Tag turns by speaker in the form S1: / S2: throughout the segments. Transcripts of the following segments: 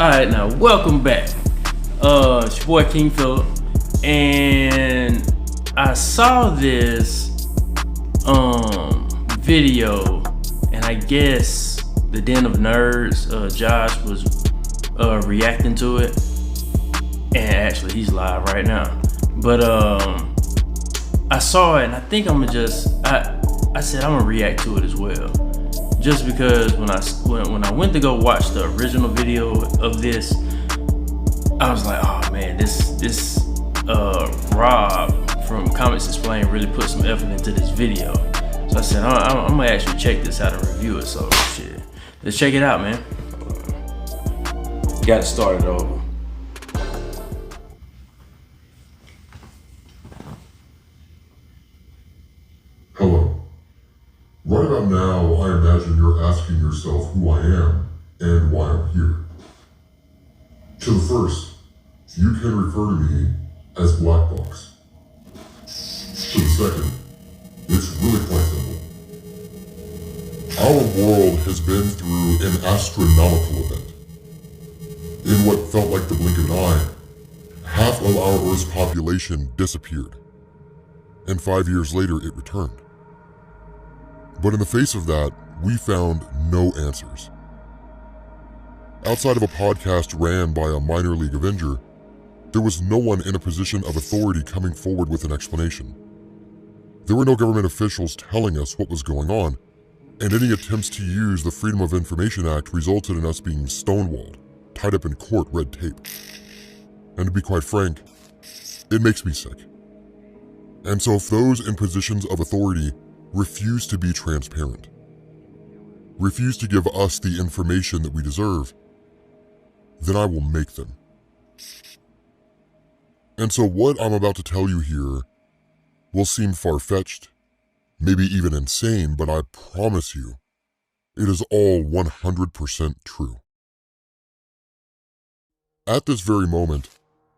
S1: Alright, now welcome back. It's your boy King Phillip, and I saw this video, and I guess the Den of Nerds, Josh was reacting to it, and actually he's live right now. But I saw it, and I think I'm gonna I said I'm gonna react to it as well. Just because when I went to go watch the original video of this, I was like, oh man, this Rob from Comics Explained really put some effort into this video. So I said, I'm gonna actually check this out and review it. So shit, let's check it out, man. Got to start it over.
S2: Hello. Right about now, I imagine you're asking yourself who I am and why I'm here. To the first, you can refer to me as Black Box. To the second, it's really quite simple. Our world has been through an astronomical event. In what felt like the blink of an eye, half of our Earth's population disappeared, and 5 years later it returned. But in the face of that, we found no answers. Outside of a podcast ran by a minor league Avenger, there was no one in a position of authority coming forward with an explanation. There were no government officials telling us what was going on, and any attempts to use the Freedom of Information Act resulted in us being stonewalled, tied up in court red tape. And to be quite frank, it makes me sick. And so if those in positions of authority refuse to be transparent, refuse to give us the information that we deserve, then I will make them. And so what I'm about to tell you here will seem far-fetched, maybe even insane, but I promise you, it is all 100% true. At this very moment,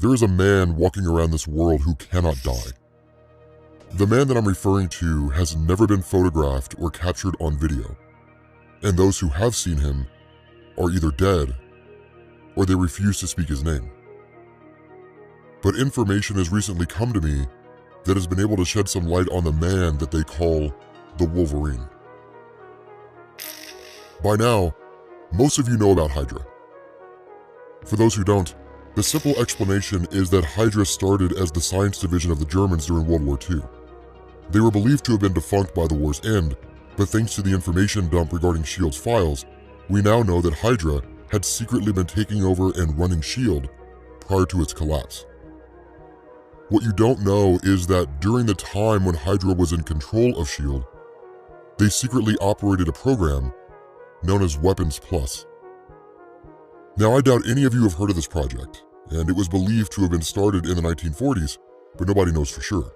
S2: there is a man walking around this world who cannot die. The man that I'm referring to has never been photographed or captured on video, and those who have seen him are either dead or they refuse to speak his name. But information has recently come to me that has been able to shed some light on the man that they call the Wolverine. By now, most of you know about Hydra. For those who don't, the simple explanation is that Hydra started as the science division of the Germans during World War II. They were believed to have been defunct by the war's end, but thanks to the information dump regarding S.H.I.E.L.D.'s files, we now know that Hydra had secretly been taking over and running S.H.I.E.L.D. prior to its collapse. What you don't know is that during the time when Hydra was in control of S.H.I.E.L.D., they secretly operated a program known as Weapons Plus. Now, I doubt any of you have heard of this project, and it was believed to have been started in the 1940s, but nobody knows for sure.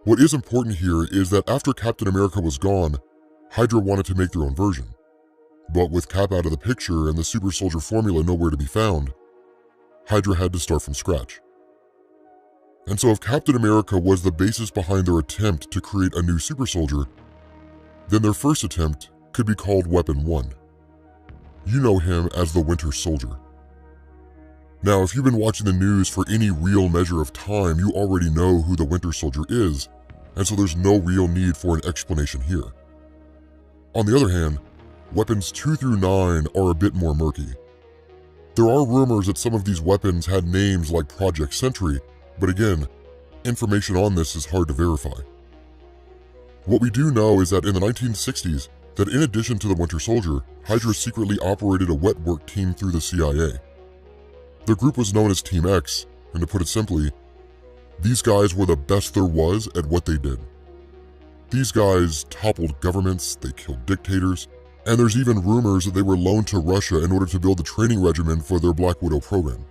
S2: What is important here is that after Captain America was gone, Hydra wanted to make their own version. But with Cap out of the picture and the super soldier formula nowhere to be found, Hydra had to start from scratch. And so if Captain America was the basis behind their attempt to create a new super soldier, then their first attempt could be called Weapon 1. You know him as the Winter Soldier. Now, if you've been watching the news for any real measure of time, you already know who the Winter Soldier is, and so there's no real need for an explanation here. On the other hand, Weapons 2 through 9 are a bit more murky. There are rumors that some of these weapons had names like Project Sentry, but again, information on this is hard to verify. What we do know is that in the 1960s, that in addition to the Winter Soldier, Hydra secretly operated a wet work team through the CIA. Their group was known as Team X, and to put it simply, these guys were the best there was at what they did. These guys toppled governments, they killed dictators, and there's even rumors that they were loaned to Russia in order to build the training regimen for their Black Widow program.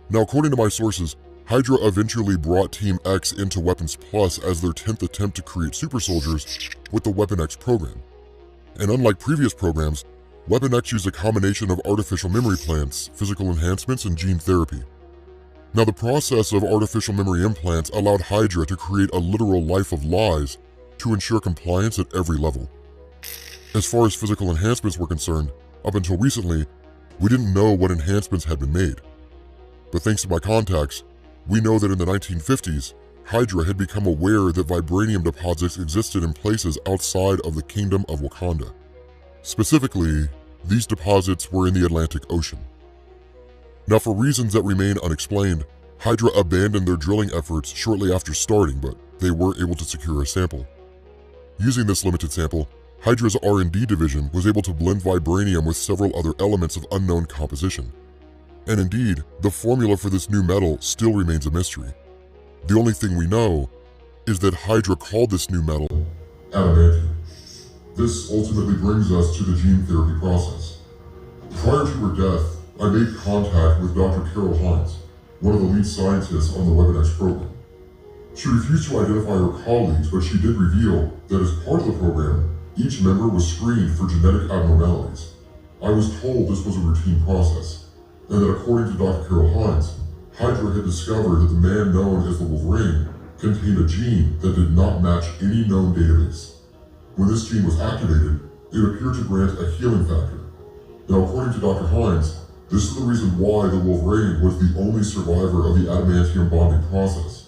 S2: Now, according to my sources, Hydra eventually brought Team X into Weapons Plus as their 10th attempt to create super soldiers with the Weapon X program. And unlike previous programs, Weapon X used a combination of artificial memory plants, physical enhancements, and gene therapy. Now, the process of artificial memory implants allowed Hydra to create a literal life of lies to ensure compliance at every level. As far as physical enhancements were concerned, up until recently, We didn't know what enhancements had been made. But thanks to my contacts, we know that in the 1950s, Hydra had become aware that vibranium deposits existed in places outside of the Kingdom of Wakanda. Specifically, these deposits were in the Atlantic Ocean. Now, for reasons that remain unexplained, Hydra abandoned their drilling efforts shortly after starting, but they were able to secure a sample. Using this limited sample, Hydra's R&D division was able to blend vibranium with several other elements of unknown composition. And indeed, the formula for this new metal still remains a mystery. The only thing we know is that Hydra called this new metal adamantium. This ultimately brings us to the gene therapy process. Prior to her death, I made contact with Dr. Carol Hines, one of the lead scientists on the WebEx program. She refused to identify her colleagues, but she did reveal that as part of the program, each member was screened for genetic abnormalities. I was told this was a routine process, and that according to Dr. Carol Hines, Hydra had discovered that the man known as the Wolverine contained a gene that did not match any known database. When this gene was activated, it appeared to grant a healing factor. Now, according to Dr. Hines, this is the reason why the Wolverine was the only survivor of the adamantium bonding process.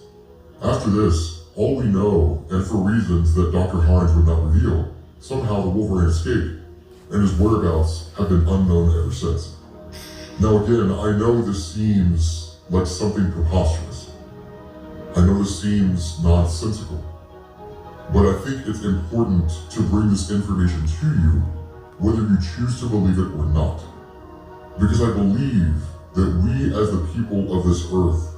S2: After this, all we know, and for reasons that Dr. Hines would not reveal, somehow the Wolverine escaped, and his whereabouts have been unknown ever since. Now again, I know this seems like something preposterous. I know this seems nonsensical. But I think it's important to bring this information to you, whether you choose to believe it or not. Because I believe that we as the people of this earth,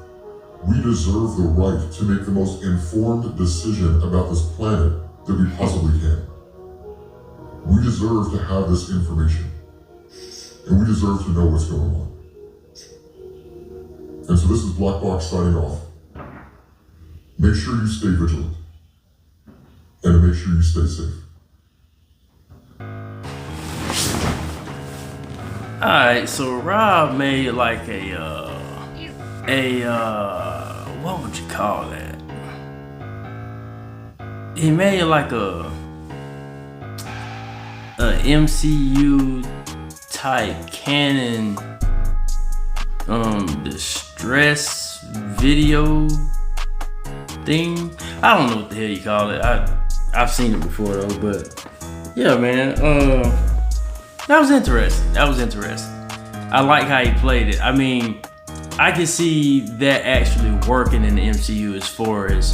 S2: we deserve the right to make the most informed decision about this planet that we possibly can. We deserve to have this information, and we deserve to know what's going on. And so this is Black Box signing off. Make sure you stay vigilant, and make sure you stay safe.
S1: Alright, so Rob made like what would you call that? He made like a MCU type canon distress video thing. I don't know what the hell you call it. I've seen it before though, but yeah, man. That was interesting. I like how he played it. I mean, I can see that actually working in the MCU as far as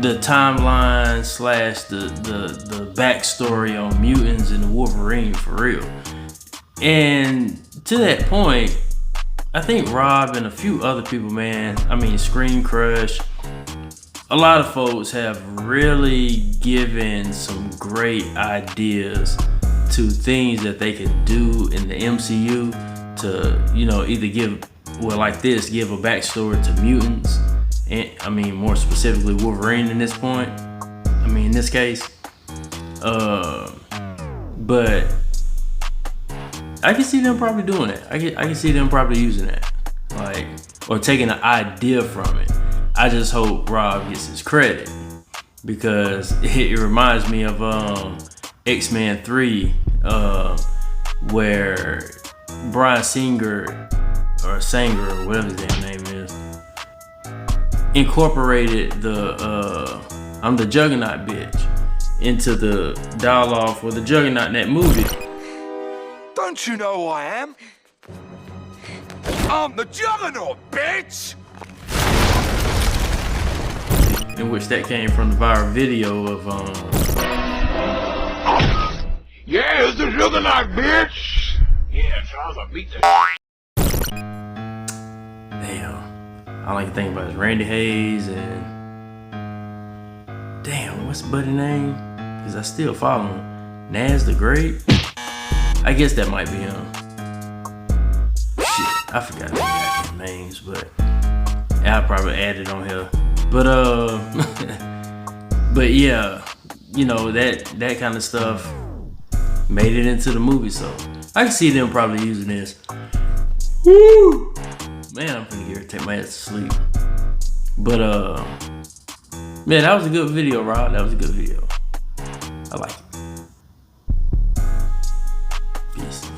S1: the timeline / the backstory on mutants and the Wolverine for real. And to that point, I think Rob and a few other people, man, I mean Screen Crush, a lot of folks have really given some great ideas to things that they could do in the MCU to, you know, either give a backstory to mutants, and I mean more specifically Wolverine in this point. I mean in this case. But I can see them probably doing it. I can see them probably using that. Like, or taking an idea from it. I just hope Rob gets his credit, because it reminds me of X-Men 3, where Bryan Singer, or whatever his damn name is, incorporated the I'm the Juggernaut bitch into the dialogue for the Juggernaut in that movie.
S3: Don't you know who I am? I'm the Juggernaut, bitch!
S1: In which that came from the viral video of
S3: Yeah, it's the Juggernaut, bitch! Yeah, Charles, I beat that.
S1: damn, all I can think about is Randy Hayes and damn, what's the buddy name? Because I still follow him. Nas the Great? I guess that might be him. Shit, I forgot the actual names, but I'll probably add it on here. But but yeah, you know, that kind of stuff made it into the movie, so I can see them probably using this. Woo! Man, I'm finna irritate my ass to sleep. But man, that was a good video, Rob. That was a good video. I like it. Peace.